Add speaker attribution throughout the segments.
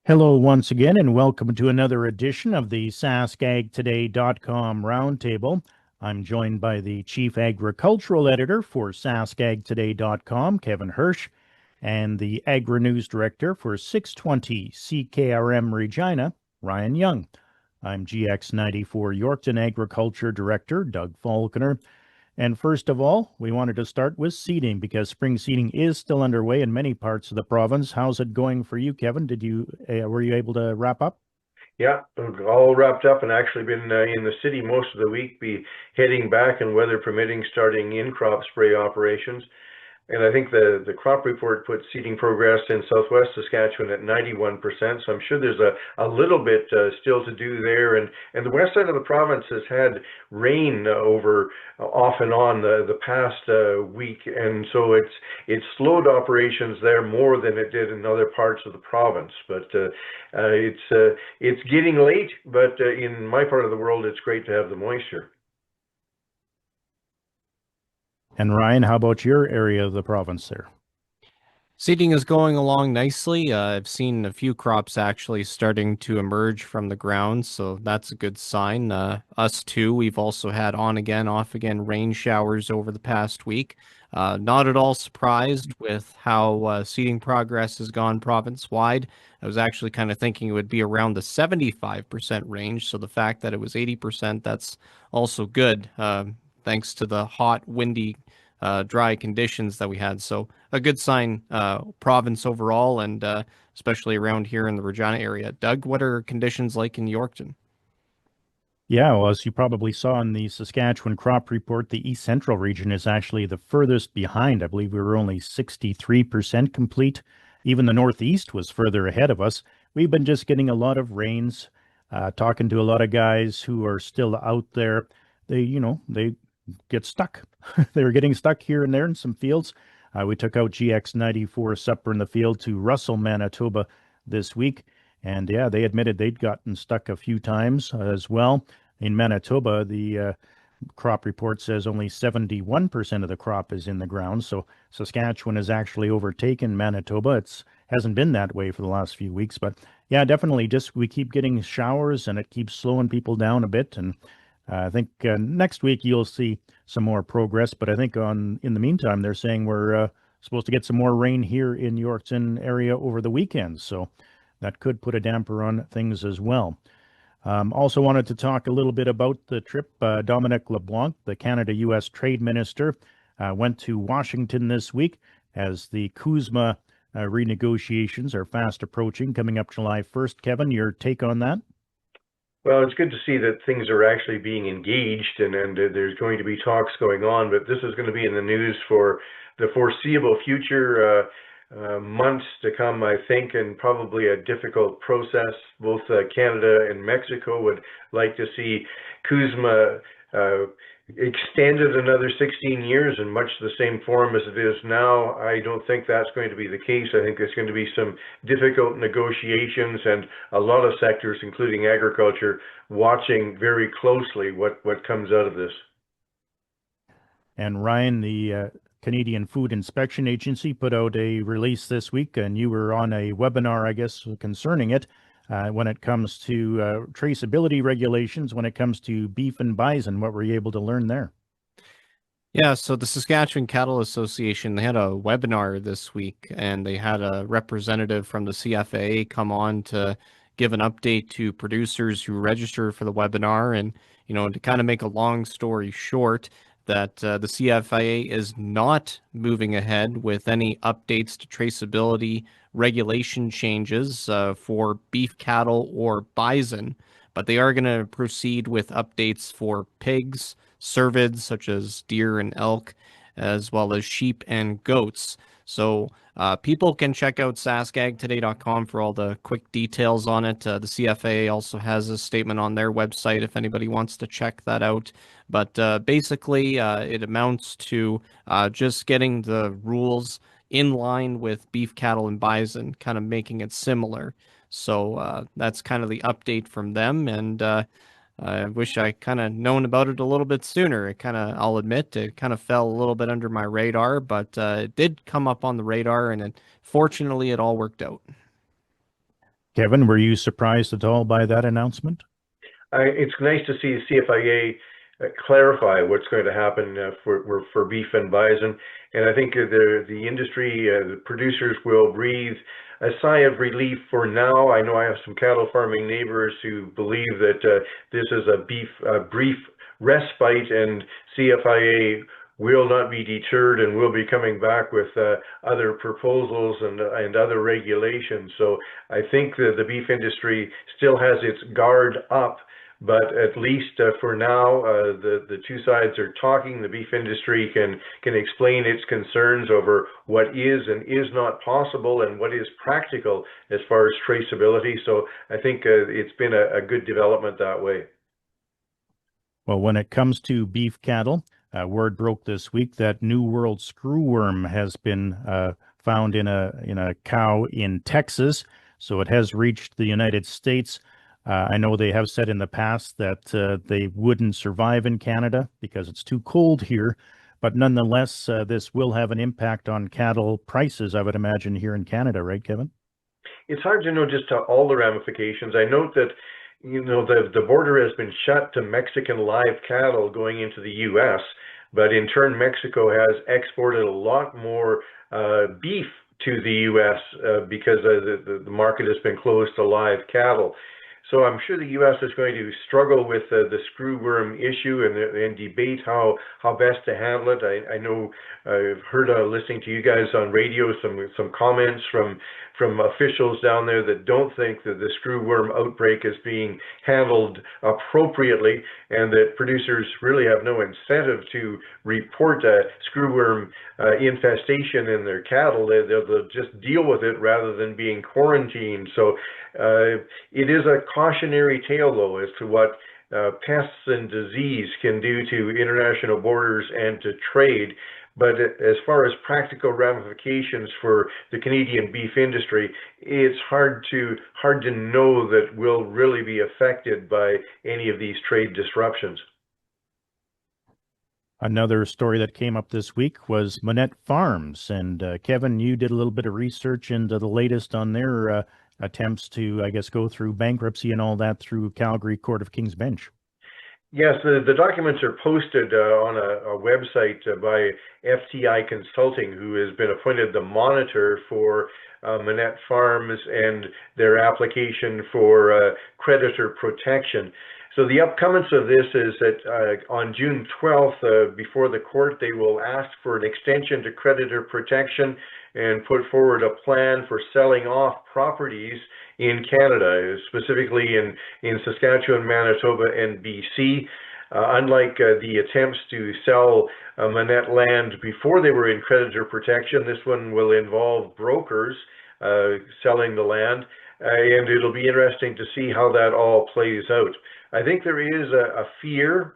Speaker 1: Hello once again, and welcome to another edition of the SaskAgToday.com Roundtable. I'm joined by the Chief Agricultural Editor for SaskAgToday.com, Kevin Hirsch, and the Agri-News Director for 620 CKRM Regina, Ryan Young. I'm GX94 Yorkton Agriculture Director, Doug Falconer. And first of all, we wanted to start with seeding because spring seeding is still underway in many parts of the province. How's it going for you, Kevin? Were you able to wrap up?
Speaker 2: Yeah, all wrapped up and actually been in the city most of the week, be heading back and weather permitting, starting in-crop spray operations. And I think the crop report put seeding progress in southwest Saskatchewan at 91%. So I'm sure there's a little bit still to do there. And the west side of the province has had rain over off and on the past week. And so it's slowed operations there more than it did in other parts of the province. But it's getting late, but in my part of the world, it's great to have the moisture.
Speaker 1: And Ryan, how about your area of the province there?
Speaker 3: Seeding is going along nicely. I've seen a few crops actually starting to emerge from the ground, so that's a good sign. Us too, we've also had on again, off again rain showers over the past week. Not at all surprised with how seeding progress has gone province-wide. I was actually kind of thinking it would be around the 75% range, so the fact that it was 80%, that's also good, thanks to the hot, windy, dry conditions that we had. So a good sign, province overall, and especially around here in the Regina area. Doug, what are conditions like in Yorkton?
Speaker 1: Yeah, well, as you probably saw in the Saskatchewan crop report, the East Central region is actually the furthest behind. I believe we were only 63% complete. Even the Northeast was further ahead of us. We've been just getting a lot of rains, talking to a lot of guys who are still out there. They get stuck. They were getting stuck here and there in some fields. We took out GX94 supper in the field to Russell, Manitoba this week. And yeah, they admitted they'd gotten stuck a few times as well. In Manitoba, the crop report says only 71% of the crop is in the ground. So Saskatchewan has actually overtaken Manitoba. It hasn't been that way for the last few weeks, but yeah, definitely just we keep getting showers and it keeps slowing people down a bit. And I think next week you'll see some more progress, but I think in the meantime, they're saying we're supposed to get some more rain here in Yorkton area over the weekend. So that could put a damper on things as well. Also wanted to talk a little bit about the trip. Dominic LeBlanc, the Canada-U.S. Trade Minister, went to Washington this week as the CUSMA renegotiations are fast approaching, coming up July 1st. Kevin, your take on that?
Speaker 2: Well, it's good to see that things are actually being engaged and there's going to be talks going on, but this is going to be in the news for the foreseeable future, months to come, I think, and probably a difficult process. Both Canada and Mexico would like to see CUSMA extended another 16 years in much the same form as it is now. I don't think that's going to be the case. I think there's going to be some difficult negotiations and a lot of sectors, including agriculture, watching very closely what comes out of this.
Speaker 1: And Ryan, the Canadian Food Inspection Agency put out a release this week, and you were on a webinar, I guess, concerning it when it comes to traceability regulations, when it comes to beef and bison. What were you able to learn there?
Speaker 3: Yeah, so the Saskatchewan Cattle Association, they had a webinar this week, and they had a representative from the CFIA come on to give an update to producers who register for the webinar. And, to kind of make a long story short, that the CFIA is not moving ahead with any updates to traceability regulation changes for beef cattle or bison, but they are going to proceed with updates for pigs, cervids such as deer and elk, as well as sheep and goats. So people can check out saskagtoday.com for all the quick details on it. The CFA also has a statement on their website if anybody wants to check that out. But basically, it amounts to just getting the rules in line with beef, cattle, and bison, kind of making it similar. So that's kind of the update from them. And I wish I kind of known about it a little bit sooner. I'll admit, it kind of fell a little bit under my radar, but it did come up on the radar, and fortunately, it all worked out.
Speaker 1: Kevin, were you surprised at all by that announcement?
Speaker 2: It's nice to see CFIA clarify what's going to happen for beef and bison, and I think the industry, the producers will breathe a sigh of relief for now. I know I have some cattle farming neighbors who believe that this is a brief respite, and CFIA will not be deterred and will be coming back with other proposals and other regulations. So I think that the beef industry still has its guard up. But at least for now, the two sides are talking. The beef industry can explain its concerns over what is and is not possible and what is practical as far as traceability. So I think it's been a good development that way.
Speaker 1: Well, when it comes to beef cattle, word broke this week that New World screwworm has been found in a cow in Texas. So it has reached the United States. I know they have said in the past that they wouldn't survive in Canada because it's too cold here, but nonetheless, this will have an impact on cattle prices, I would imagine, here in Canada, right, Kevin?
Speaker 2: It's hard to know just all the ramifications. I note that, the border has been shut to Mexican live cattle going into the U.S., but in turn, Mexico has exported a lot more beef to the U.S. Because the market has been closed to live cattle. So I'm sure the U.S. is going to struggle with the screwworm issue and debate how best to handle it. I know I've heard listening to you guys on radio some comments from officials down there that don't think that the screwworm outbreak is being handled appropriately, and that producers really have no incentive to report a screwworm infestation in their cattle. They'll just deal with it rather than being quarantined. So it is a cautionary tale, though, as to what pests and disease can do to international borders and to trade. But as far as practical ramifications for the Canadian beef industry, it's hard to know that we'll really be affected by any of these trade disruptions.
Speaker 1: Another story that came up this week was Manette Farms. And Kevin, you did a little bit of research into the latest on their attempts to, I guess, go through bankruptcy and all that through Calgary Court of King's Bench.
Speaker 2: Yes, the documents are posted on a website by FTI Consulting, who has been appointed the monitor for Manette Farms and their application for creditor protection. So the upcoming of this is that on June 12th, before the court, they will ask for an extension to creditor protection and put forward a plan for selling off properties in Canada, specifically in Saskatchewan, Manitoba, and BC. Unlike the attempts to sell Manette land before they were in creditor protection, this one will involve brokers selling the land, and it'll be interesting to see how that all plays out. I think there is a fear,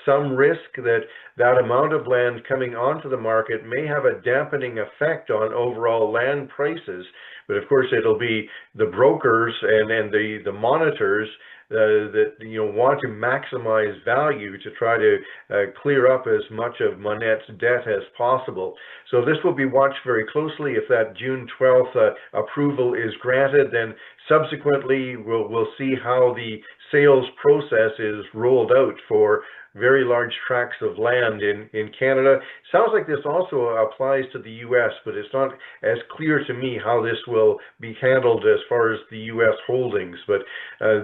Speaker 2: some risk that amount of land coming onto the market may have a dampening effect on overall land prices. But of course, it'll be the brokers and the monitors that want to maximize value to try to clear up as much of Manette's debt as possible. So this will be watched very closely. If that June 12th approval is granted, then subsequently we'll see how the sales process is rolled out for very large tracts of land in Canada. Sounds like this also applies to the U.S., but it's not as clear to me how this will be handled as far as the U.S. holdings. But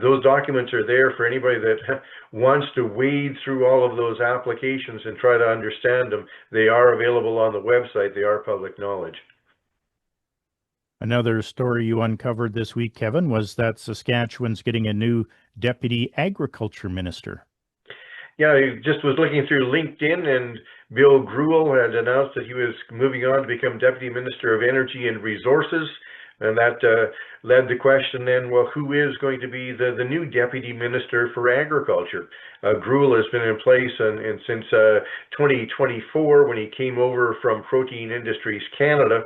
Speaker 2: those documents are there for anybody that wants to wade through all of those applications and try to understand them. They are available on the website. They are public knowledge.
Speaker 1: Another story you uncovered this week, Kevin, was that Saskatchewan's getting a new deputy agriculture minister.
Speaker 2: Yeah, I just was looking through LinkedIn, and Bill Greuel had announced that he was moving on to become Deputy Minister of Energy and Resources. And that led the question then, well, who is going to be the new Deputy Minister for Agriculture? Greuel has been in place and since 2024 when he came over from Protein Industries Canada.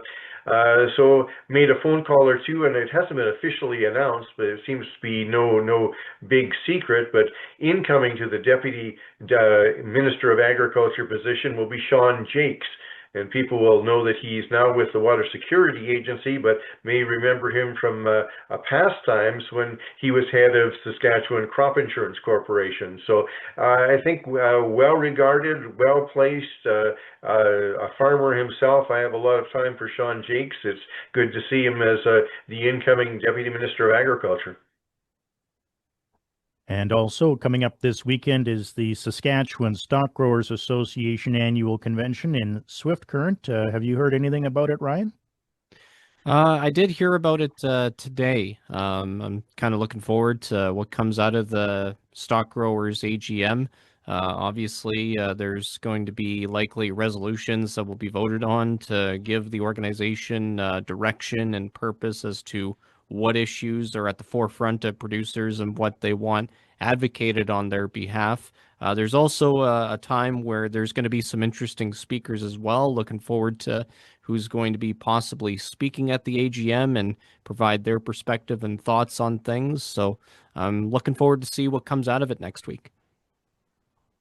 Speaker 2: So made a phone call or two, and it hasn't been officially announced, but it seems to be no big secret. But incoming to the Deputy Minister of Agriculture position will be Sean Jakes. and people will know that he's now with the Water Security Agency, but may remember him from past times when he was head of Saskatchewan Crop Insurance Corporation. So I think well-regarded, well-placed, a farmer himself. I have a lot of time for Sean Jakes. It's good to see him as the incoming Deputy Minister of Agriculture.
Speaker 1: And also coming up this weekend is the Saskatchewan Stock Growers Association Annual Convention in Swift Current. Have you heard anything about it, Ryan?
Speaker 3: I did hear about it today. I'm kind of looking forward to what comes out of the Stock Growers AGM. Obviously, there's going to be likely resolutions that will be voted on to give the organization direction and purpose as to what issues are at the forefront of producers and what they want advocated on their behalf. There's also a time where there's going to be some interesting speakers as well. Looking forward to who's going to be possibly speaking at the AGM and provide their perspective and thoughts on things. So I'm looking forward to see what comes out of it next week.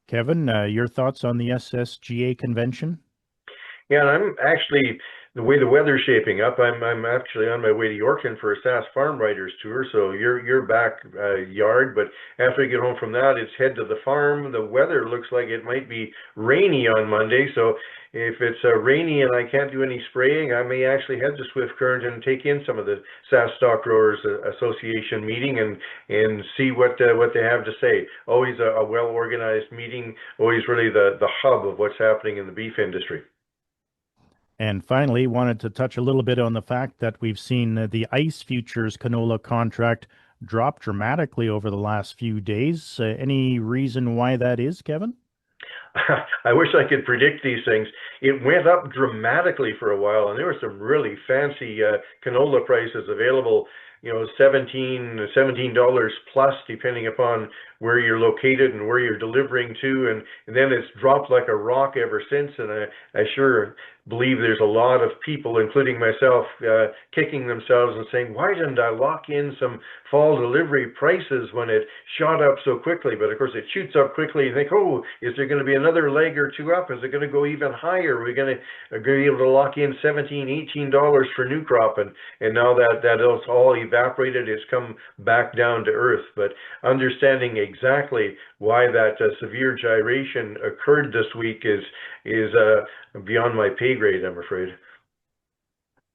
Speaker 1: Kevin, your thoughts on the SSGA convention?
Speaker 2: Yeah, and I'm actually, the way the weather's shaping up, I'm actually on my way to Yorkton for a Sask Farm Riders tour. So you're back yard, but after I get home from that, it's head to the farm. The weather looks like it might be rainy on Monday. So if it's rainy and I can't do any spraying, I may actually head to Swift Current and take in some of the Sask Stock Growers Association meeting and see what they have to say. Always a well-organized meeting, always really the hub of what's happening in the beef industry.
Speaker 1: And finally, wanted to touch a little bit on the fact that we've seen the ICE futures canola contract drop dramatically over the last few days. Any reason why that is, Kevin?
Speaker 2: I wish I could predict these things. It went up dramatically for a while, and there were some really fancy canola prices available, $17 plus, depending upon where you're located and where you're delivering to. And then it's dropped like a rock ever since. And I sure believe there's a lot of people, including myself, kicking themselves and saying, why didn't I lock in some fall delivery prices when it shot up so quickly? But of course, it shoots up quickly. You think, oh, is there going to be another leg or two up? Is it going to go even higher? Are we going to be able to lock in $17, $18 for new crop? And now that it's all evaporated, it's come back down to earth. But understanding exactly why that severe gyration occurred this week is beyond my pay grade, I'm afraid.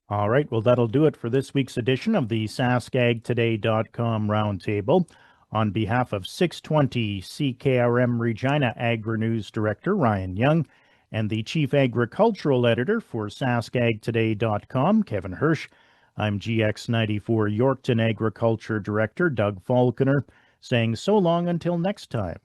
Speaker 1: All right, well, that'll do it for this week's edition of the SaskAgToday.com Roundtable. On behalf of 620 CKRM Regina Agri-News Director Ryan Young and the Chief Agricultural Editor for SaskAgToday.com, Kevin Hirsch, I'm GX94 Yorkton Agriculture Director Doug Falconer, saying so long until next time.